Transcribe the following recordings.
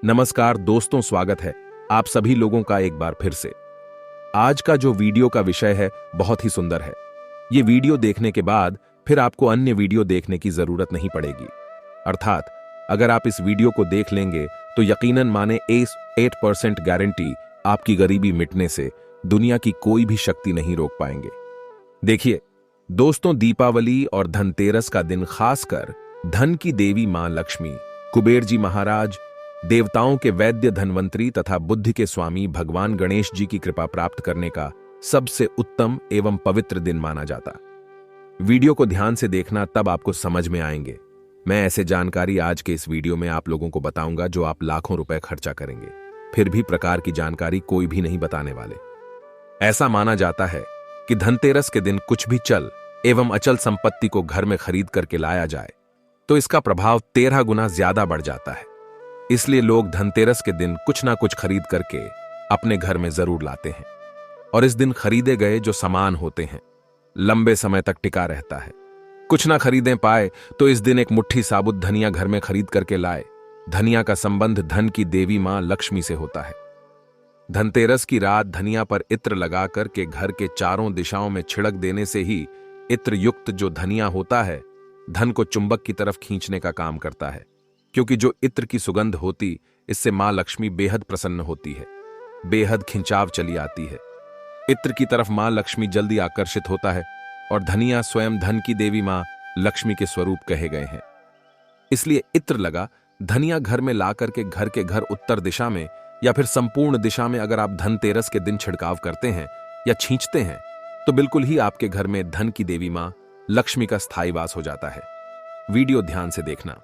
नमस्कार दोस्तों, स्वागत है आप सभी लोगों का एक बार फिर से। आज का जो वीडियो का विषय है बहुत ही सुंदर है। ये वीडियो देखने के बाद फिर आपको अन्य वीडियो देखने की जरूरत नहीं पड़ेगी। अर्थात अगर आप इस वीडियो को देख लेंगे तो यकीनन माने 8% गारंटी आपकी गरीबी मिटने से दुनिया की कोई भी शक्ति नहीं रोक पाएंगे। देखिए दोस्तों, दीपावली और धनतेरस का दिन खासकर धन की देवी मां लक्ष्मी, कुबेर जी महाराज, देवताओं के वैद्य धनवंतरी तथा बुद्धि के स्वामी भगवान गणेश जी की कृपा प्राप्त करने का सबसे उत्तम एवं पवित्र दिन माना जाता। वीडियो को ध्यान से देखना, तब आपको समझ में आएंगे। मैं ऐसे जानकारी आज के इस वीडियो में आप लोगों को बताऊंगा जो आप लाखों रुपए खर्चा करेंगे, फिर भी प्रकार की जानकारी कोई भी नहीं बताने वाले। ऐसा माना जाता है कि धनतेरस के दिन कुछ भी चल एवं अचल संपत्ति को घर में खरीद करके लाया जाए तो इसका प्रभाव 13 गुना ज्यादा बढ़ जाता है। इसलिए लोग धनतेरस के दिन कुछ ना कुछ खरीद करके अपने घर में जरूर लाते हैं और इस दिन खरीदे गए जो सामान होते हैं लंबे समय तक टिका रहता है। कुछ ना खरीदें पाए तो इस दिन एक मुट्ठी साबुत धनिया घर में खरीद करके लाए। धनिया का संबंध धन की देवी मां लक्ष्मी से होता है। धनतेरस की रात धनिया पर इत्र लगा करके घर के चारों दिशाओं में छिड़क देने से ही इत्र युक्त जो धनिया होता है धन को चुंबक की तरफ खींचने का काम करता है, क्योंकि जो इत्र की सुगंध होती इससे मां लक्ष्मी बेहद प्रसन्न होती है, बेहद खिंचाव चली आती है। इत्र की तरफ मां लक्ष्मी जल्दी आकर्षित होता है और धनिया स्वयं धन की देवी मां लक्ष्मी के स्वरूप कहे गए हैं। इसलिए इत्र लगा धनिया घर में ला करके घर के घर उत्तर दिशा में या फिर संपूर्ण दिशा में अगर आप धनतेरस के दिन छिड़काव करते हैं या छींचते हैं तो बिल्कुल ही आपके घर में धन की देवी मां लक्ष्मी का स्थायी वास हो जाता है। वीडियो ध्यान से देखना।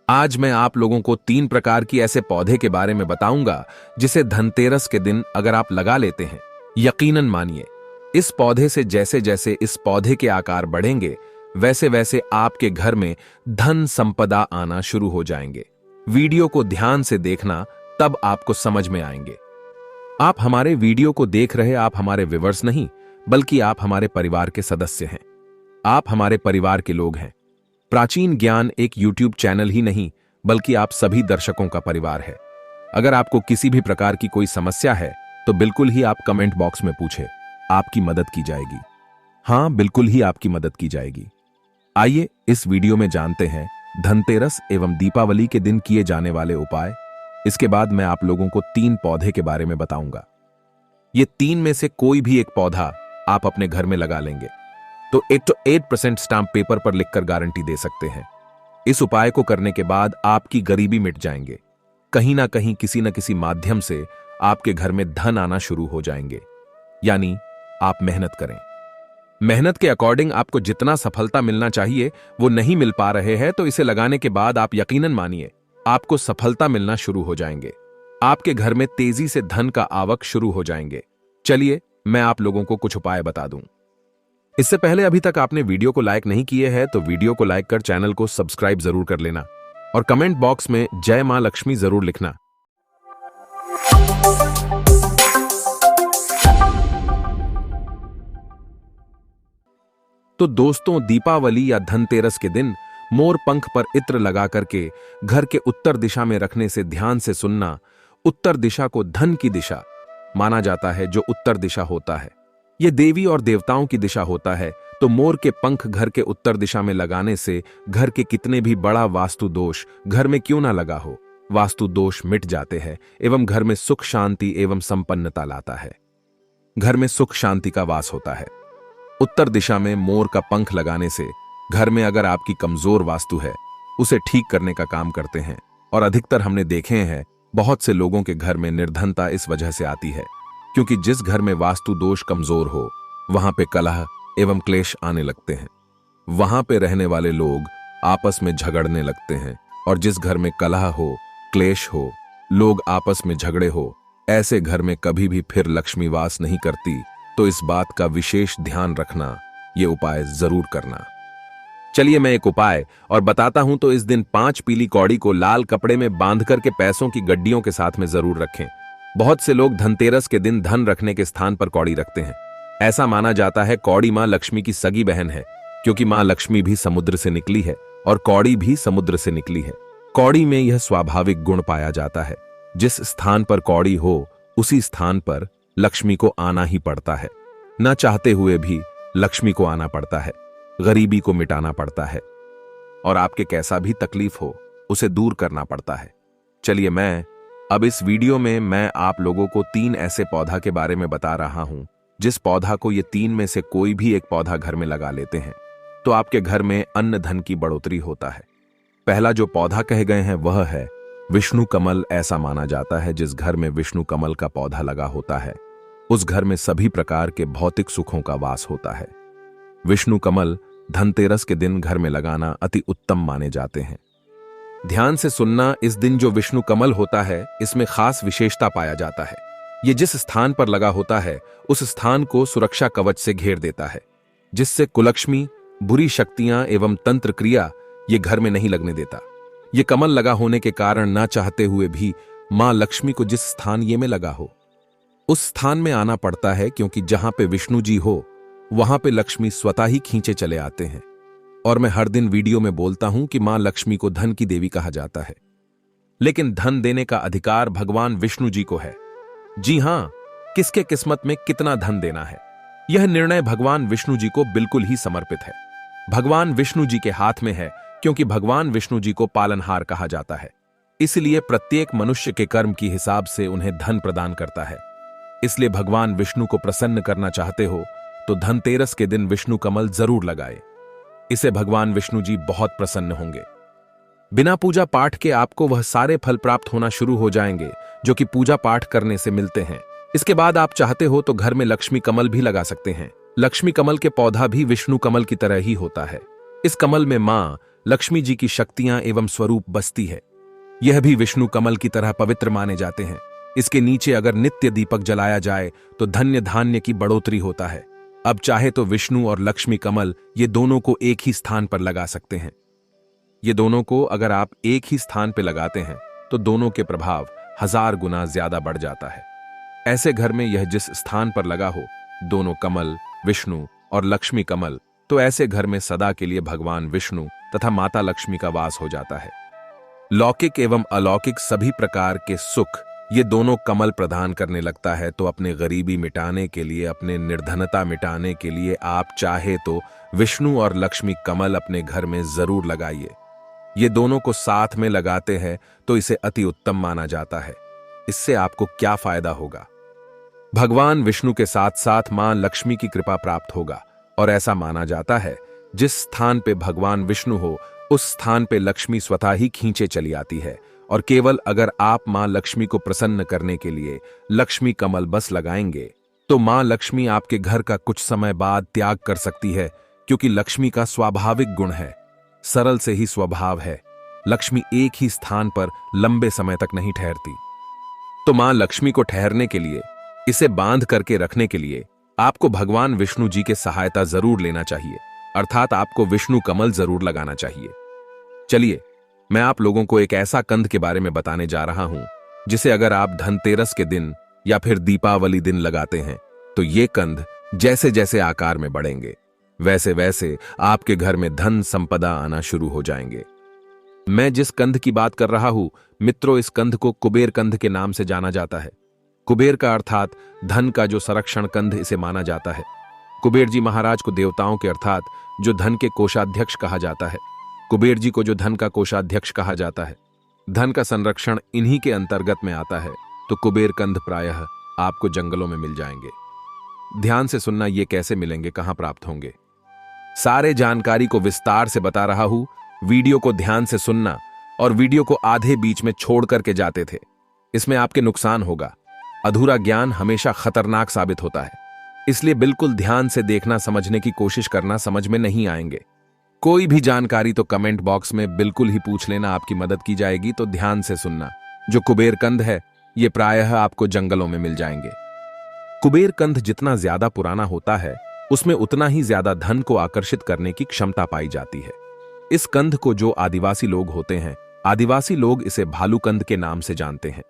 आज मैं आप लोगों को 3 प्रकार की ऐसे पौधे के बारे में बताऊंगा जिसे धनतेरस के दिन अगर आप लगा लेते हैं, यकीनन मानिए इस पौधे से जैसे जैसे इस पौधे के आकार बढ़ेंगे वैसे वैसे आपके घर में धन संपदा आना शुरू हो जाएंगे। वीडियो को ध्यान से देखना, तब आपको समझ में आएंगे। आप हमारे वीडियो को देख रहे आप हमारे व्यूअर्स नहीं, बल्कि आप हमारे परिवार के सदस्य हैं। आप हमारे परिवार के लोग हैं। प्राचीन ज्ञान एक YouTube चैनल ही नहीं बल्कि आप सभी दर्शकों का परिवार है। अगर आपको किसी भी प्रकार की कोई समस्या है तो बिल्कुल ही आप कमेंट बॉक्स में पूछें, आपकी मदद की जाएगी। हां, बिल्कुल ही आपकी मदद की जाएगी। आइए इस वीडियो में जानते हैं धनतेरस एवं दीपावली के दिन किए जाने वाले उपाय। इसके बाद मैं आप लोगों को 3 पौधे के बारे में बताऊंगा। ये 3 में से कोई भी एक पौधा आप अपने घर में लगा लेंगे तो 8% स्टाम्प पेपर पर लिखकर गारंटी दे सकते हैं। इस उपाय को करने के बाद आपकी गरीबी मिट जाएंगे। कहीं ना कहीं किसी न किसी माध्यम से आपके घर में धन आना शुरू हो जाएंगे। यानी आप मेहनत करें। मेहनत के अकॉर्डिंग आपको जितना सफलता मिलना चाहिए वो नहीं मिल पा रहे हैं तो इसे लगाने के बाद आप यकीनन मानिए आपको सफलता मिलना शुरू हो जाएंगे। आपके घर में तेजी से धन का आवक शुरू हो जाएंगे। चलिए मैं आप लोगों को कुछ उपाय बता दूं। इससे पहले अभी तक आपने वीडियो को लाइक नहीं किए हैं तो वीडियो को लाइक कर चैनल को सब्सक्राइब जरूर कर लेना और कमेंट बॉक्स में जय मां लक्ष्मी जरूर लिखना। तो दोस्तों, दीपावली या धनतेरस के दिन मोर पंख पर इत्र लगा करके घर के उत्तर दिशा में रखने से ध्यान से सुनना, उत्तर दिशा को धन की दिशा माना जाता है। जो उत्तर दिशा होता है ये देवी और देवताओं की दिशा होता है। तो मोर के पंख घर के उत्तर दिशा में लगाने से घर के कितने भी बड़ा वास्तु दोष घर में क्यों ना लगा हो, वास्तु दोष मिट जाते हैं एवं घर में सुख शांति एवं संपन्नता लाता है। घर में सुख शांति का वास होता है। उत्तर दिशा में मोर का पंख लगाने से घर में अगर आपकी कमजोर वास्तु है उसे ठीक करने का काम करते हैं। और अधिकतर हमने देखे हैं बहुत से लोगों के घर में निर्धनता इस वजह से आती है क्योंकि जिस घर में वास्तु दोष कमजोर हो वहां पे कलह एवं क्लेश आने लगते हैं। वहां पे रहने वाले लोग आपस में झगड़ने लगते हैं और जिस घर में कलह हो, क्लेश हो, लोग आपस में झगड़े हो, ऐसे घर में कभी भी फिर लक्ष्मी वास नहीं करती। तो इस बात का विशेष ध्यान रखना, ये उपाय जरूर करना। चलिए मैं एक उपाय और बताता हूं। तो इस दिन 5 पीली कौड़ी को लाल कपड़े में बांध करके पैसों की गड्डियों के साथ में जरूर रखें। बहुत से लोग धनतेरस के दिन धन रखने के स्थान पर कौड़ी रखते हैं। ऐसा माना जाता है कौड़ी मां लक्ष्मी की सगी बहन है, क्योंकि मां लक्ष्मी भी समुद्र से निकली है और कौड़ी भी समुद्र से निकली है। कौड़ी में यह स्वाभाविक गुण पाया जाता है। जिस स्थान पर कौड़ी हो उसी स्थान पर लक्ष्मी को आना ही पड़ता है। न चाहते हुए भी लक्ष्मी को आना पड़ता है, गरीबी को मिटाना पड़ता है और आपके कैसा भी तकलीफ हो उसे दूर करना पड़ता है। चलिए अब इस वीडियो में मैं आप लोगों को 3 ऐसे पौधा के बारे में बता रहा हूं जिस पौधा को ये 3 में से कोई भी एक पौधा घर में लगा लेते हैं तो आपके घर में अन्न धन की बढ़ोतरी होता है। पहला जो पौधा कहे गए हैं वह है विष्णु कमल। ऐसा माना जाता है जिस घर में विष्णु कमल का पौधा लगा होता है उस घर में सभी प्रकार के भौतिक सुखों का वास होता है। विष्णु कमल धनतेरस के दिन घर में लगाना अति उत्तम माने जाते हैं। ध्यान से सुनना, इस दिन जो विष्णु कमल होता है इसमें खास विशेषता पाया जाता है। ये जिस स्थान पर लगा होता है उस स्थान को सुरक्षा कवच से घेर देता है, जिससे कुलक्ष्मी, बुरी शक्तियां एवं तंत्र क्रिया ये घर में नहीं लगने देता। ये कमल लगा होने के कारण ना चाहते हुए भी मां लक्ष्मी को जिस स्थान ये में लगा हो उस स्थान में आना पड़ता है, क्योंकि जहां पे विष्णु जी हो वहां पे लक्ष्मी स्वतः ही खींचे चले आते हैं। और मैं हर दिन वीडियो में बोलता हूं कि मां लक्ष्मी को धन की देवी कहा जाता है, लेकिन धन देने का अधिकार भगवान विष्णु जी को है। जी हां, किसके किस्मत में कितना धन देना है यह निर्णय भगवान विष्णु जी को बिल्कुल ही समर्पित है। भगवान विष्णु जी के हाथ में है, क्योंकि भगवान विष्णु जी को पालनहार कहा जाता है। इसलिए प्रत्येक मनुष्य के कर्म की हिसाब से उन्हें धन प्रदान करता है। इसलिए भगवान विष्णु को प्रसन्न करना चाहते हो तो धनतेरस के दिन विष्णु कमल जरूर लगाए। इसे भगवान विष्णु जी बहुत प्रसन्न होंगे। बिना पूजा पाठ के आपको वह सारे फल प्राप्त होना शुरू हो जाएंगे जो कि पूजा पाठ करने से मिलते हैं। इसके बाद आप चाहते हो तो घर में लक्ष्मी कमल भी लगा सकते हैं। लक्ष्मी कमल के पौधा भी विष्णु कमल की तरह ही होता है। इस कमल में मां लक्ष्मी जी की शक्तियां एवं स्वरूप बसती है। यह भी विष्णु कमल की तरह पवित्र माने जाते हैं। इसके नीचे अगर नित्य दीपक जलाया जाए तो धन्य धान्य की बढ़ोतरी होता है। अब चाहे तो विष्णु और लक्ष्मी कमल ये दोनों को एक ही स्थान पर लगा सकते हैं। ये दोनों को अगर आप एक ही स्थान पर लगाते हैं तो दोनों के प्रभाव 1000 गुना ज्यादा बढ़ जाता है। ऐसे घर में यह जिस स्थान पर लगा हो, दोनों कमल, विष्णु और लक्ष्मी कमल, तो ऐसे घर में सदा के लिए भगवान विष्णु तथा माता लक्ष्मी का वास हो जाता है। लौकिक एवं अलौकिक सभी प्रकार के सुख ये दोनों कमल प्रदान करने लगता है। तो अपने गरीबी मिटाने के लिए, अपने निर्धनता मिटाने के लिए आप चाहे तो विष्णु और लक्ष्मी कमल अपने घर में जरूर लगाइए। ये दोनों को साथ में लगाते हैं तो इसे अति उत्तम माना जाता है। इससे आपको क्या फायदा होगा? भगवान विष्णु के साथ साथ मां लक्ष्मी की कृपा प्राप्त होगा। और ऐसा माना जाता है जिस स्थान पे भगवान विष्णु हो उस स्थान पे लक्ष्मी स्वतः ही खींचे चली आती है। और केवल अगर आप मां लक्ष्मी को प्रसन्न करने के लिए लक्ष्मी कमल बस लगाएंगे तो मां लक्ष्मी आपके घर का कुछ समय बाद त्याग कर सकती है, क्योंकि लक्ष्मी का स्वाभाविक गुण है, सरल से ही स्वभाव है। लक्ष्मी एक ही स्थान पर लंबे समय तक नहीं ठहरती। तो मां लक्ष्मी को ठहरने के लिए, इसे बांध करके रखने के लिए आपको भगवान विष्णु जी के सहायता जरूर लेना चाहिए, अर्थात आपको विष्णु कमल जरूर लगाना चाहिए। चलिए मैं आप लोगों को एक ऐसा कंद के बारे में बताने जा रहा हूं जिसे अगर आप धनतेरस के दिन या फिर दीपावली दिन लगाते हैं तो ये कंद जैसे जैसे आकार में बढ़ेंगे वैसे वैसे आपके घर में धन संपदा आना शुरू हो जाएंगे। मैं जिस कंद की बात कर रहा हूं मित्रों, इस कंद को कुबेर कंद के नाम से जाना जाता है। कुबेर का अर्थात धन का जो संरक्षण कंद इसे माना जाता है। कुबेर जी महाराज को देवताओं के अर्थात जो धन के कोषाध्यक्ष कहा जाता है। कुबेर जी को जो धन का कोषाध्यक्ष कहा जाता है, धन का संरक्षण इन्हीं के अंतर्गत में आता है। तो कुबेर कंद प्रायः आपको जंगलों में मिल जाएंगे। ध्यान से सुनना, ये कैसे मिलेंगे, कहां प्राप्त होंगे, सारे जानकारी को विस्तार से बता रहा हूं। वीडियो को ध्यान से सुनना और वीडियो को आधे बीच में छोड़ करके जाते थे, इसमें आपके नुकसान होगा। अधूरा ज्ञान हमेशा खतरनाक साबित होता है, इसलिए बिल्कुल ध्यान से देखना, समझने की कोशिश करना, समझ में नहीं आएंगे। कोई भी जानकारी तो कमेंट बॉक्स में बिल्कुल ही पूछ लेना, आपकी मदद की जाएगी। तो ध्यान से सुनना, जो कुबेर कंद है ये प्रायः आपको जंगलों में मिल जाएंगे। कुबेर कंद जितना ज्यादा पुराना होता है उसमें उतना ही ज्यादा धन को आकर्षित करने की क्षमता पाई जाती है। इस कंद को जो आदिवासी लोग होते हैं, आदिवासी लोग इसे भालू कंद के नाम से जानते हैं।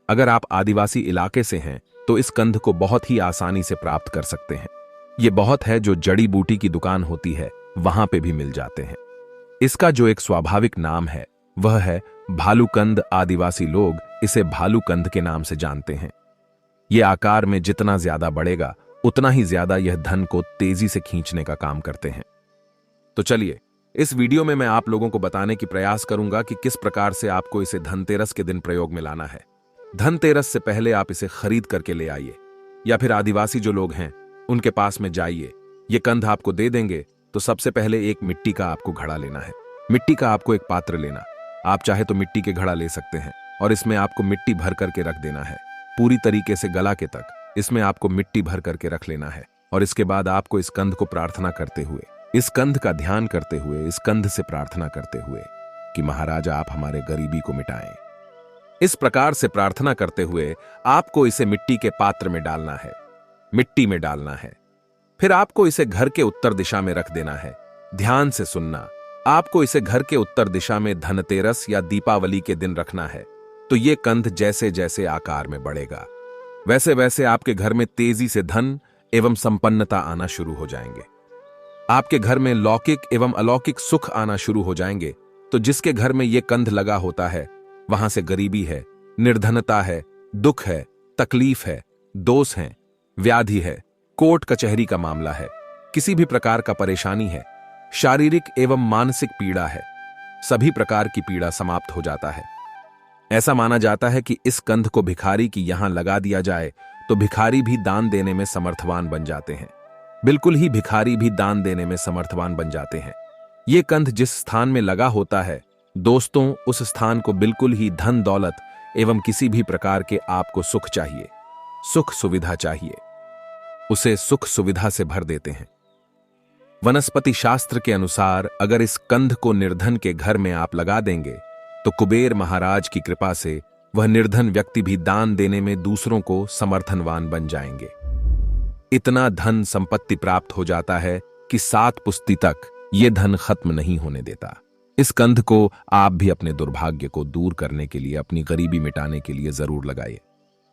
अगर आप आदिवासी इलाके से हैं तो इस कंद को बहुत ही आसानी से प्राप्त कर सकते हैं। ये बहुत है जो जड़ी बूटी की दुकान होती है वहां पे भी मिल जाते हैं। इसका जो एक स्वाभाविक नाम है वह है भालूकंद। आदिवासी लोग इसे भालूकंद के नाम से जानते हैं। ये आकार में जितना ज्यादा बढ़ेगा उतना ही ज्यादा यह धन को तेजी से खींचने का काम करते हैं। तो चलिए, इस वीडियो में मैं आप लोगों को बताने की प्रयास करूंगा कि किस प्रकार से आपको इसे धनतेरस के दिन प्रयोग में लाना है। धनतेरस से पहले आप इसे खरीद करके ले आइए, या फिर आदिवासी जो लोग हैं उनके पास में जाइए। ये कंद आपको दे देंगे। तो सबसे पहले एक मिट्टी का आपको घड़ा लेना है। मिट्टी का आपको एक पात्र लेना। आप चाहे तो मिट्टी के घड़ा ले सकते हैं और इसमें आपको मिट्टी भर करके रख देना है, पूरी तरीके से गला के तक। इसमें आपको मिट्टी भर करके रख लेना है और इसके बाद आपको इस कंद को प्रार्थना करते हुए, इस कंद का ध्यान करते हुए, इस कंद से प्रार्थना करते हुए कि महाराज आप हमारे गरीबी को मिटाएं। इस प्रकार से प्रार्थना करते हुए आपको इसे मिट्टी के पात्र में डालना है, मिट्टी में डालना है। फिर आपको इसे घर के उत्तर दिशा में रख देना है। ध्यान से सुनना, आपको इसे घर के उत्तर दिशा में धनतेरस या दीपावली के दिन रखना है। तो ये कंद जैसे जैसे आकार में बढ़ेगा वैसे वैसे आपके घर में तेजी से धन एवं संपन्नता आना शुरू हो जाएंगे। आपके घर में लौकिक एवं अलौकिक सुख आना शुरू हो जाएंगे। तो जिसके घर में ये कंद लगा होता है वहां से गरीबी है, निर्धनता है, दुख है, तकलीफ है, दोष है, व्याधि है, कोर्ट कचहरी का मामला है, किसी भी प्रकार का परेशानी है, शारीरिक एवं मानसिक पीड़ा है, सभी प्रकार की पीड़ा समाप्त हो जाता है। ऐसा माना जाता है कि इस कंद को भिखारी की यहां लगा दिया जाए तो भिखारी भी दान देने में समर्थवान बन जाते हैं। बिल्कुल ही भिखारी भी दान देने में समर्थवान बन जाते हैं। ये कंद जिस स्थान में लगा होता है दोस्तों, उस स्थान को बिल्कुल ही धन दौलत एवं किसी भी प्रकार के आपको सुख चाहिए, सुख सुविधा चाहिए, उसे सुख सुविधा से भर देते हैं। वनस्पति शास्त्र के अनुसार अगर इस कंद को निर्धन के घर में आप लगा देंगे तो कुबेर महाराज की कृपा से वह निर्धन व्यक्ति भी दान देने में दूसरों को समर्थनवान बन जाएंगे। इतना धन संपत्ति प्राप्त हो जाता है कि 7 पुश्ती तक यह धन खत्म नहीं होने देता। इस कंद को आप भी अपने दुर्भाग्य को दूर करने के लिए, अपनी गरीबी मिटाने के लिए जरूर लगाइए।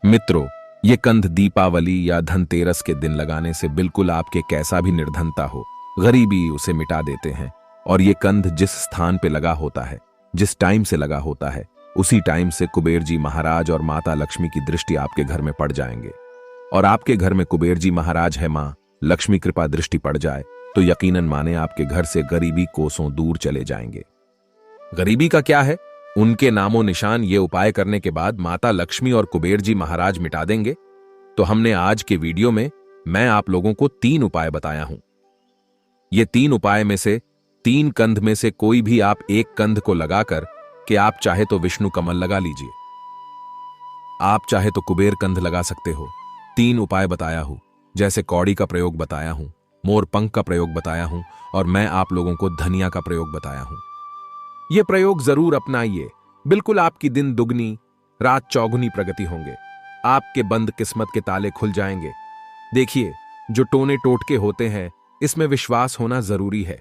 मित्रों, ये कंद दीपावली या धनतेरस के दिन लगाने से बिल्कुल आपके कैसा भी निर्धनता हो, गरीबी उसे मिटा देते हैं। और ये कंद जिस स्थान पे लगा होता है, जिस टाइम से लगा होता है, उसी टाइम से कुबेर जी महाराज और माता लक्ष्मी की दृष्टि आपके घर में पड़ जाएंगे। और आपके घर में कुबेर जी महाराज है, मां लक्ष्मी कृपा दृष्टि पड़ जाए तो यकीनन माने आपके घर से गरीबी कोसों दूर चले जाएंगे। गरीबी का क्या है, उनके नामो निशान ये उपाय करने के बाद माता लक्ष्मी और कुबेर जी महाराज मिटा देंगे। तो हमने आज के वीडियो में मैं आप लोगों को 3 उपाय बताया हूं। ये 3 उपाय में से 3 कंद में से कोई भी आप एक कंद को लगाकर कि आप चाहे तो विष्णु कमल लगा लीजिए, आप चाहे तो कुबेर कंद लगा सकते हो। 3 उपाय बताया हूं, जैसे कौड़ी का प्रयोग बताया हूं, मोर पंख का प्रयोग बताया हूं और मैं आप लोगों को धनिया का प्रयोग बताया हूं। यह प्रयोग जरूर अपनाइए, बिल्कुल आपकी दिन दुगनी रात चौगुनी प्रगति होंगे। आपके बंद किस्मत के ताले खुल जाएंगे। देखिए, जो टोने टोटके होते हैं इसमें विश्वास होना जरूरी है।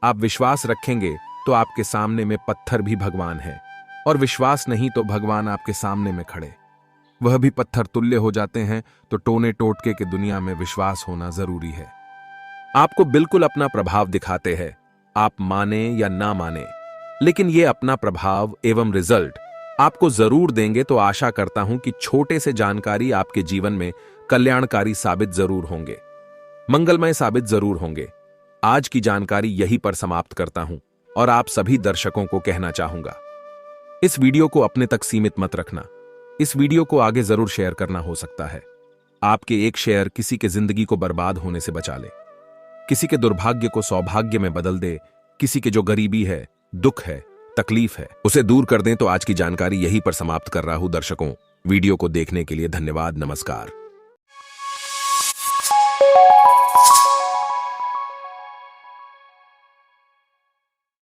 आप विश्वास रखेंगे तो आपके सामने में पत्थर भी भगवान है, और विश्वास नहीं तो भगवान आपके सामने में खड़े वह भी पत्थर तुल्य हो जाते हैं। तो टोने टोटके की दुनिया में विश्वास होना जरूरी है। आपको बिल्कुल अपना प्रभाव दिखाते हैं, आप माने या ना माने, लेकिन ये अपना प्रभाव एवं रिजल्ट आपको जरूर देंगे। तो आशा करता हूं कि छोटे से जानकारी आपके जीवन में कल्याणकारी साबित जरूर होंगे, मंगलमय साबित जरूर होंगे। आज की जानकारी यहीं पर समाप्त करता हूं और आप सभी दर्शकों को कहना चाहूंगा, इस वीडियो को अपने तक सीमित मत रखना। इस वीडियो को आगे जरूर शेयर करना। हो सकता है आपके एक शेयर किसी के जिंदगी को बर्बाद होने से बचा ले, किसी के दुर्भाग्य को सौभाग्य में बदल दे, किसी के जो गरीबी है, दुख है, तकलीफ है, उसे दूर कर दें। तो आज की जानकारी यहीं पर समाप्त कर रहा हूं। दर्शकों, वीडियो को देखने के लिए धन्यवाद। नमस्कार।